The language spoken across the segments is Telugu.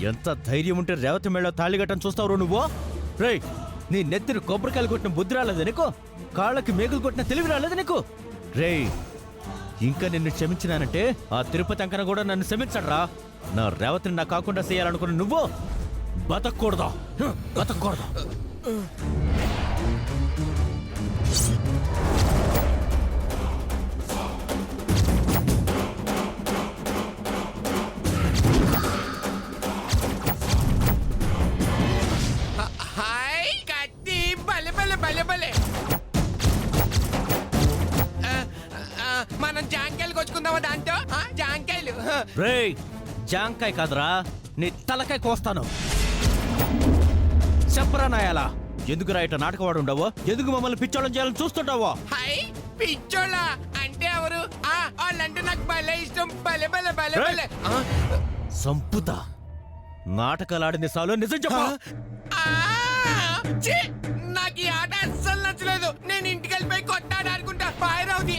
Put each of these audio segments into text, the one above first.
ఎంత ధైర్యం ఉంటే రేవతి మేళ తాళిగట్టని చూస్తావు నువ్వు? రేయ్, నీ నెత్తిని కొబ్బరికాయలు కొట్టిన బుద్ధి రాలేదు నీకు? కాళ్ళకి మేకులు కొట్టిన తెలివి రాలేదు నీకు? రేయ్, ఇంకా నిన్ను క్షమించినానంటే ఆ తిరుపతి అంకన కూడా నన్ను క్షమించడరా. నా రేవతిని నా కాకుండా చేయాలనుకున్న నువ్వు బతకూడదా? బతకూడదా? మనం జాంకాయలు కొచ్చుకుందామా దాంతో? జాంకాయలు. రేయ్, జాంకాయ కాదురా, నీ తలకాయ కోస్తాను. చెప్పరా నాయాలా, ఎందుకు ఇట నాటకవాడు ఉండవో? ఎందుకు మమ్మల్ని పిచ్చోళ్ళం చేయాలని చూస్తుంటావో? హై, పిచ్చోళ్ళ అంటే ఎవరు? వాళ్ళంటే నాకు భలే ఇష్టం. భలే భలే భలే భలే. సంపుతా. నాటకాలు ఆడింది సాలు, నిజం చెప్పా. నాకు ఈ ఆట అస్సలు నచ్చలేదు. నేను ఇంటికి వెళ్ళిపోయి కొట్టాడు ఆడుకుంటా. పాయరావుది,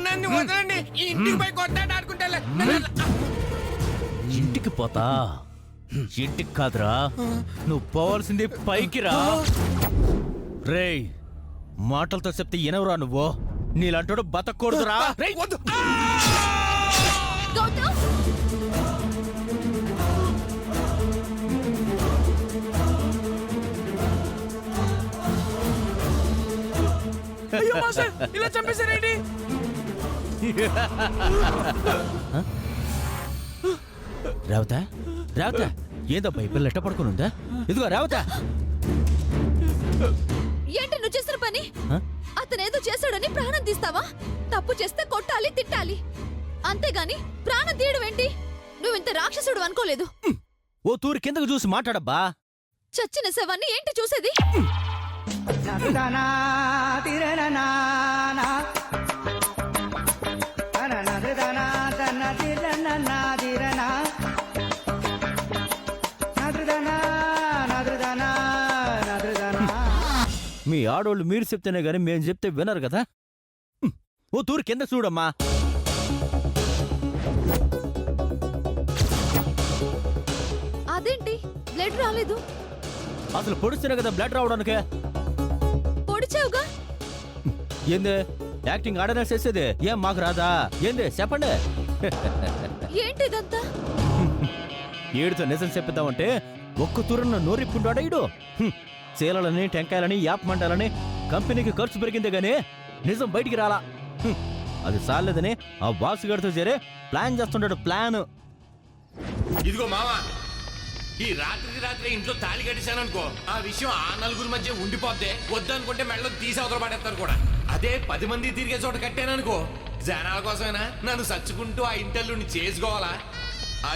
నన్ను వదలండి. ఇంటికి పోయి కొట్టాడు ఆడుకుంటా. ఇంటికి పోతా? ఇంటికి కాదురా, నువ్వు పోవాల్సింది పైకి రా. రేయ్, మాటలతో చెప్తే ఎనవరా నువ్వు? నీలాంటోడు బతకూడదురా. ఇలా చంపేశారేంటి? రేవత, రేవత, ఏదో బైబిల్ ఎట్ట పడుకుని ఉందా? ఇదిగో రేవత. ఏంటి నువ్వు చేసిన పని? అతనేదో చేశాడని ప్రాణం తీస్తావా? తప్పు చేస్తే కొట్టాలి, తిట్టాలి, అంతేగాని ప్రాణం తీయడం ఏంటి? నువ్వింత రాక్షసుడు అనుకోలేదు. ఓ తూరి కిందకు చూసి మాట్లాడబ్బా. చచ్చిన శవాన్ని ఏంటి చూసేది? మీ ఆడోళ్ళు మీరు చెప్తేనే గాని మేము చెప్తే వినరు కదా. ఓ తూరి కింద చూడమ్మా. అదేంటి బ్లడ్ రాలేదు? అసలు పొడిస్తేనే కదా బ్లడ్ రావడానికే. పొడిచావుగా. ఏందే యాక్టింగ్ ఆడనే చేసేది? ఏం మాకు రాదా? ఏందే చెప్పండి. ఏంటి ఇదంతా? ఏడుతో నిజం చెప్పిద్దామంటే ఒక్క తూరన్న నోరిప్పుంటాడా ఇడు? చీలలని, టెంకాయలని, యాప్ మంటాలని కంపెనీకి ఖర్చు పెరిగిందే గానీ నిజం బయటికి రాలా. అది సాలేదని ఆ బాసుగాడితో చేరే ప్లాన్ చేస్తుంటాడు. ప్లాన్ ఇదిగో మావా, ఈ రాత్రికి రాత్రి ఇంట్లో తాళి కట్టేశాననుకో, ఆ విషయం ఆ నలుగురి మధ్య ఉండిపోద్దే. వద్దనుకుంటే మెడలో తీసి అవతల పడేస్తారు కూడా. అదే 10 మంది తిరిగే చోట కట్టాననుకో, జనాల కోసమైనా నన్ను సచ్చుకుంటూ ఆ ఇంటల్లుని చేసుకోవాలా? ఆ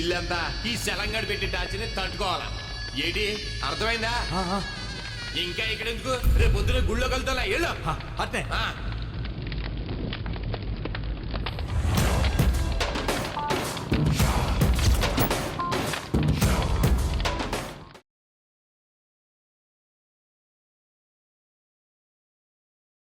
ఇల్లంతా ఈ సెలంగాడు పెట్టి టాచిని తట్టుకోవాలా? ఏటి అర్థమైందా? ఇంకా ఇక్కడ ఎందుకు? రేపు పొద్దున గుళ్ళో కలుతా. అట్నే